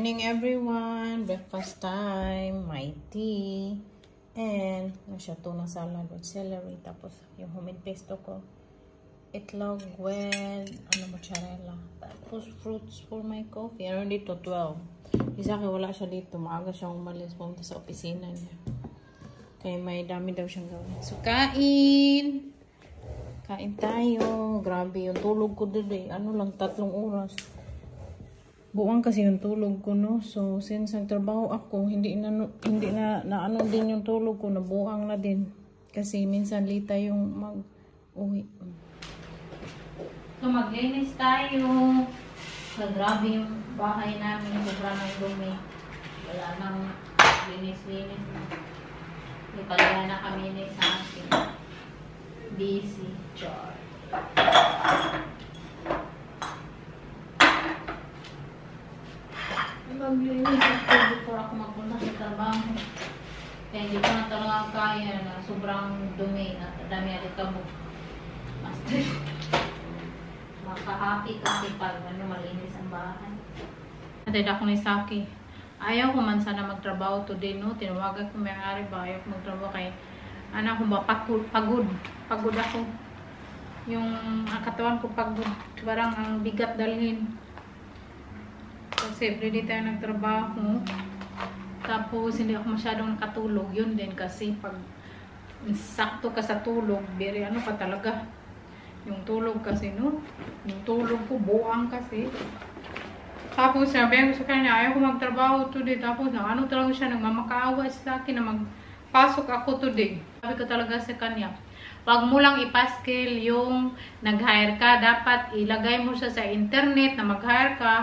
Morning everyone, breakfast time, my tea, and tuna salad with celery, tapos yung homemade pesto ko, itlog with mozzarella, tapos fruits for my coffee. Ano dito, 12. Isa kaya wala siya dito, maaga siyang umalis pumunta sa opisina niya. Kaya may dami daw siyang gawin. So kain tayo. Grabe yung tulog ko today. Lang, 3 oras. Buwang kasi yung tulog ko, no? So, since nagtrabaho ako, hindi na din yung tulog ko, nabuang na din. Kasi minsan lita yung mag-uwi. So, maglinis tayo. So, grabe yung bahay namin. Sobrang ng dumi. Wala nang linis-linis na. Ipalaya na kami ni sa akin. Busy. Char. Maglinis ako before ako magpunta sa trabaho. Kaya hindi ko na talaga kaya na sobrang dumi at dami alikabok. Master. Makahappy kasi pag malinis ang bahay. Natid ako ni Saki. Ayaw ko man sana magtrabaho today, no? Tinawagan ko may-ari ba? Ayaw ko magtrabaho kay anak ko ba? Pagod ako. Yung katawan ko pagod. Parang ang bigat dalhin. Kasi everyday tayo nagtrabaho. Tapos hindi ako masyadong nakatulog. Yun din kasi pag sakto ka sa tulog, very ka talaga. Yung tulog kasi, no? Yung tulog ko, buang kasi. Tapos sabi ko sa kanya, ayaw ko magtrabaho today. Tapos talaga siya, nagmamakaawa sa akin na magpasok ako today. Sabi ko talaga sa kanya, wag mo lang ipaskil yung nag-hire ka. Dapat ilagay mo siya sa internet na mag-hire ka.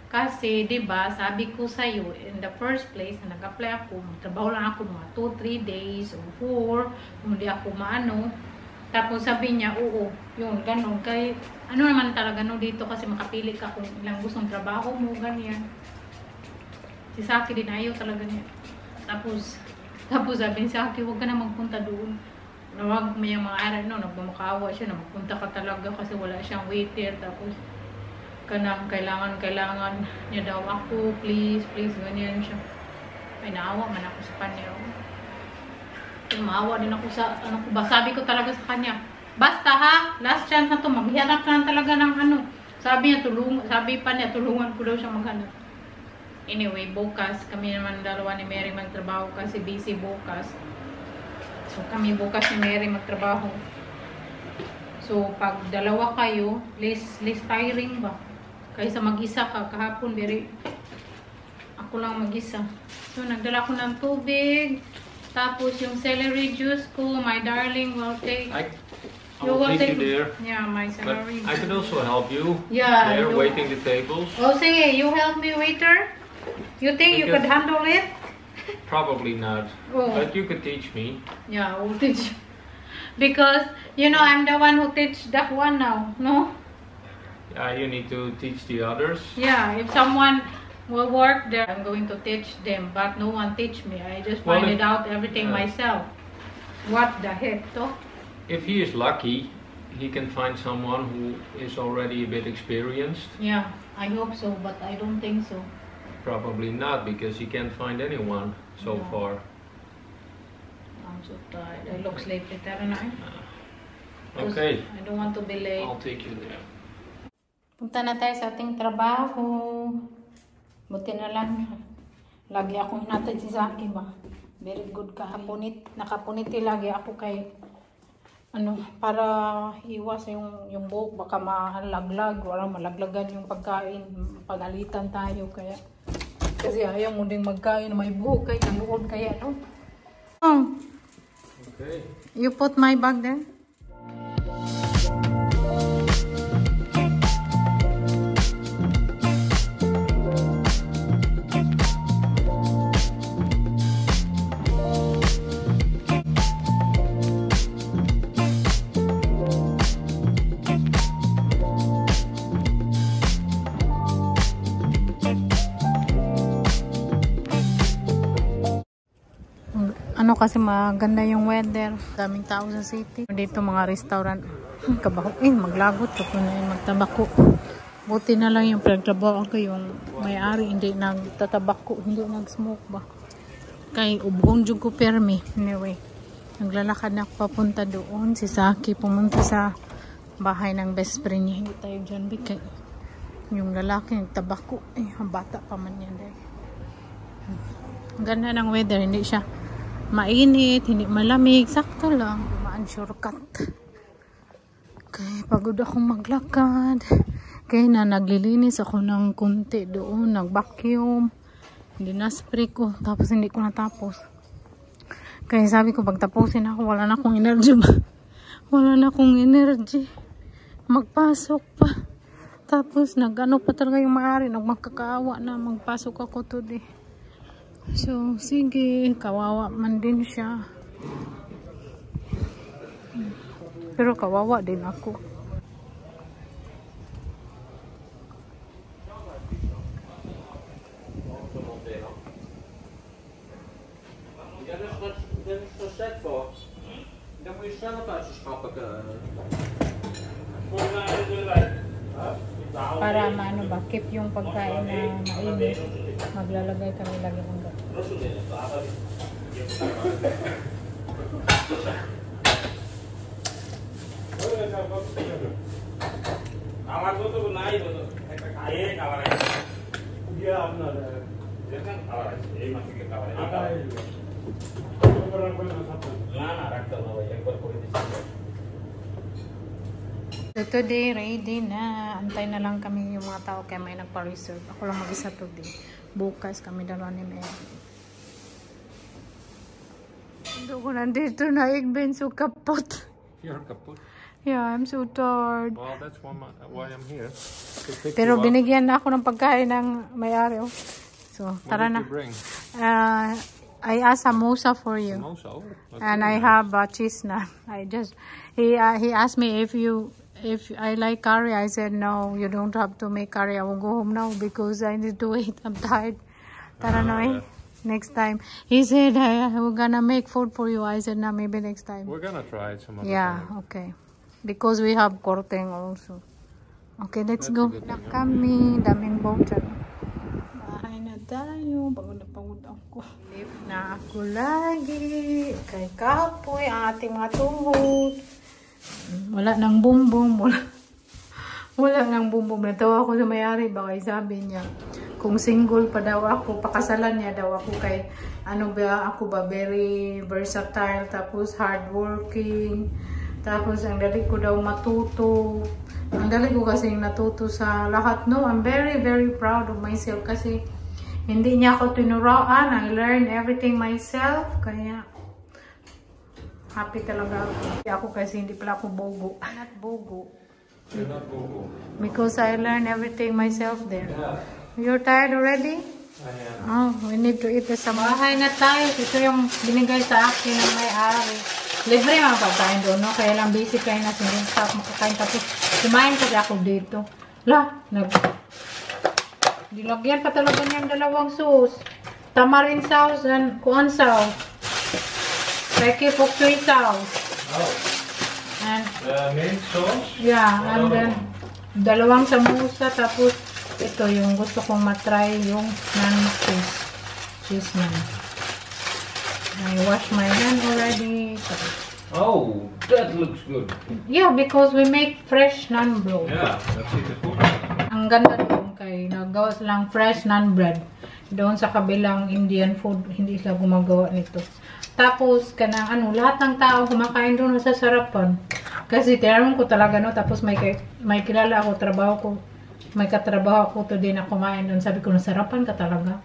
Kasi, diba, sabi ko sa'yo, in the first place, na nag-apply ako, magtrabaho lang ako mga 2-3 days or 4, hindi ako maano. Tapos sabi niya, oo, yun, ganun. Kaya, naman talaga no dito kasi makapili ka kung ilang gustong trabaho mo, ganyan. Si Saki din, ayaw talaga niya. Tapos sabi ni Saki, huwag ka na magpunta doon. Nawag mo yung mga aral, no, nagmamakawa siya na magpunta ka talaga kasi wala siyang waiter. Tapos, kailangan niya daw ako, please, ganyan siya. Ay, naawa man ako sa kanya. Maawa din ako sa, sabi ko talaga sa kanya, basta ha, last chance na to, maghihanap ka na talaga ng sabi pa niya, tulungan ko daw siya maghanap. Anyway, bukas, kami naman dalawa ni Mary magtrabaho kasi busy bukas. So, kami bukas ni Mary magtrabaho. So, pag dalawa kayo, less tiring ba? Kaysa mag-isa ka, kahapon, ako lang mag-isa. So, nagdala ko ng tubig. Tapos, yung celery juice ko, my darling will take. I will take you there. Yeah, my celery juice. I can also help you. Yeah. There, waiting the tables. Oh, sige, you help me, waiter? You think you could handle it? Probably not. Oh. But you could teach me. Yeah, I will teach you. Because, I'm the one who teach that one now, no? You need to teach the others. Yeah, if someone will work there, I'm going to teach them. But no one teach me. I just find it out everything myself. What the heck, though? If he is lucky, he can find someone who is already a bit experienced. Yeah, I hope so, but I don't think so. Probably not, because he can't find anyone so far. I'm so tired. I look sleepy. Okay. I don't want to be late. I'll take you there. Punta na tayo sa ating trabaho. Buti na lang. Lagi akong hinatid si Saki ba. Very good ka. Nakapuniti lagi ako kay para iwas yung buhok. Baka malaglag. Walang malaglagan yung pagkain. Pagalitan tayo. Kasi ayaw mo ding magkain na may buhok. Kaya nanuod kaya, no? Okay. You put my bag there? Kasi maganda yung weather. Daming tao sa city. Dito mga restaurant. Kabaho. Maglagot ko na yung magtabako. Buti na lang yung pinagtrabaho ko yung may-ari, hindi nagtatabako, hindi nag-smoke ba. Kay ubong jud ko permi. Anyway, naglalakad na ako papunta doon. Si Saki pumunta sa bahay ng best friend niya. Hindi tayo dyan, bigay. Yung lalaki nagtabako. Ang bata pa man yan. Ang ganda ng weather, hindi siya mainit, hindi malamig, sakto lang. Dumaan shortcut. Okay, pagod akong maglakad. Kaya na naglilinis ako ng kunti doon, nag-vacuum. Hindi na-spray ko, tapos hindi ko natapos. Kaya sabi ko, pagtapusin ako, wala na akong energy ba? Wala na akong energy. Magpasok pa. Tapos nag-ano pa talaga yung maaari, nagmakakaawa na magpasok ako today. So, sige, kawawa man din siya. Pero kawawa din ako. Dan moet je zelf uit je schappen. Para maano ba, keep yung pagkain na mainit, maglalagay kami lagi ng gato. So today, ready na. Antay na lang kami yung mga tao kaya may nagpa-reserve. Ako lang mag-isa today. Bukas kami dalawa ni Mary. Doon ko nandito na igben so kapot. You're kaput. Yeah, I'm so tired. Well, that's why I'm here. Pero binigyan na ako ng pagkain ng may-ari. Oh. So, tara na. I asked samosa for you. Samosa? Oh, and I have cheese naan. He asked me if I like curry. I said no, you don't have to make curry. I will go home now because I need to wait. I'm tired. Tara na eh. Next time. He said we're gonna make food for you. I said no, maybe next time. We're gonna try it some other Yeah, time. okay. Because we have korteng also. Okay, let's go. Na kami, daming boat dyan. Bahay na tayo. Pagod ako. Lift na ako lagi. Kay kapoy ang ating mga tuhod. Wala nang bumbong. Wala nang bumbong. Natawa ako sa may-ari. Baka sabi niya, kung single pa daw ako, pakasalan niya daw ako kay ano ba ako ba, very versatile, tapos hardworking. Tapos, ang dali ko daw matuto. Ang dali ko kasi natuto sa lahat, no? I'm very, very proud of myself kasi hindi niya ako tinuraan. I learned everything myself. Kaya, happy talaga ako. Ako kasi hindi pala ako bogo. Not bogo. You're not bogo. Because I learned everything myself there. Yeah. You're tired already? I am. Oh, we need to eat some. Bahay na tayo. Ito yung binigay sa akin ng may-ari. Libre mga pagkain doon, no? Kaya lang busy kayo na hindi sa makakain. Tapos, kumain kasi ako dito. Dilagyan pa talaga niyang dalawang sauce. Tamarin sauce and kuan sauce. Peki pok choy sauce. Oh. And, Mint sauce? yeah, and then, dalawang samosa. Tapos, ito yung gusto kong matry yung non-cheese. Cheese naan. I washed my hand already. Oh, that looks good. Yeah, because we make fresh naan bread. Yeah, that's it. Ang ganda doon kay nagawa silang fresh naan bread. Doon sa kabilang Indian food, hindi sila gumagawa nito. Tapos, kanang ano, lahat ng tao kumakain doon sa sarapan. Kasi tinanong ko talaga, no, tapos may kilala ako, may katrabaho ako today na kumain doon. Sabi ko, nasarapan ka talaga?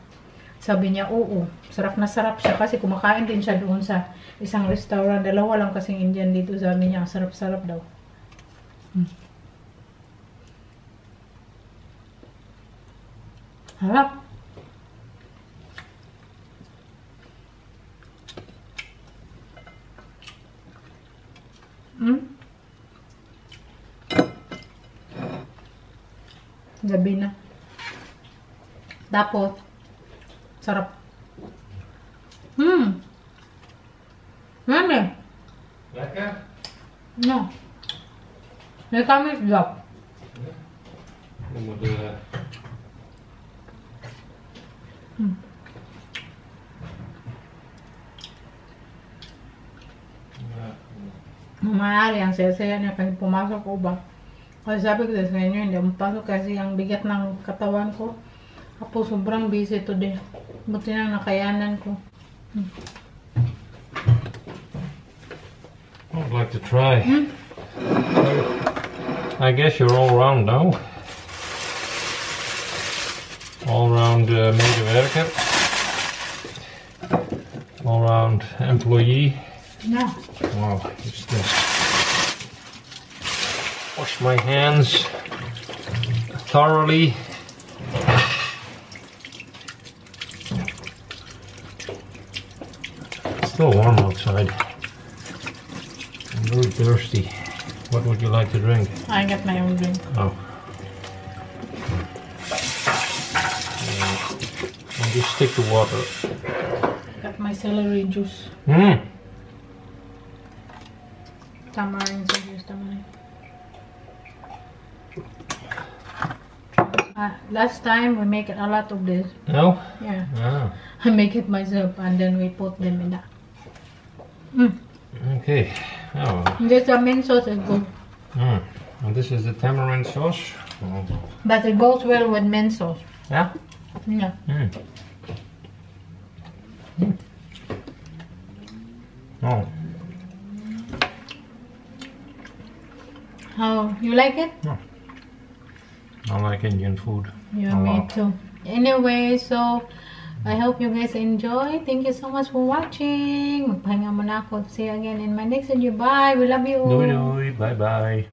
Sabi niya, oo. Sarap na sarap siya kasi kumakain din siya doon sa isang restaurant. Dalawa lang kasing Indian dito. Sabi niya, sarap-sarap daw. Harap. Gabi na. Tapos, sarap. Mami. Lekker? No. May kamis daw. Mamahari, ang saya-saya niya kasi pumasok ko ba. Kasi sabi ko sa inyo, hindi mapasok kasi ang bigat ng katawan ko. Ako sobrang busy today. Buti nang nakayanan ko. I'd like to try. I guess you're all round now. All round medewerker. All round employee. No. Wow, just wash my hands thoroughly. It's still warm outside. I'm very thirsty. What would you like to drink? I got my own drink. Oh. And just stick to water. Got my celery juice. Tamarind juice, tamarind. Last time we make a lot of this. No? Yeah. Ah. I make it myself and then we put them in that. Okay. Oh. Just the mint sauce is good. And this is the tamarind sauce. Oh. But it goes well with mint sauce. Yeah? Yeah. Oh. How, you like it? I like Indian food. Yeah, a me lot. too. Anyway, so I hope you guys enjoy. Thank you so much for watching. Magpahinga muna ako. See you again in my next video. Bye. We love you. Doei doei. Bye bye.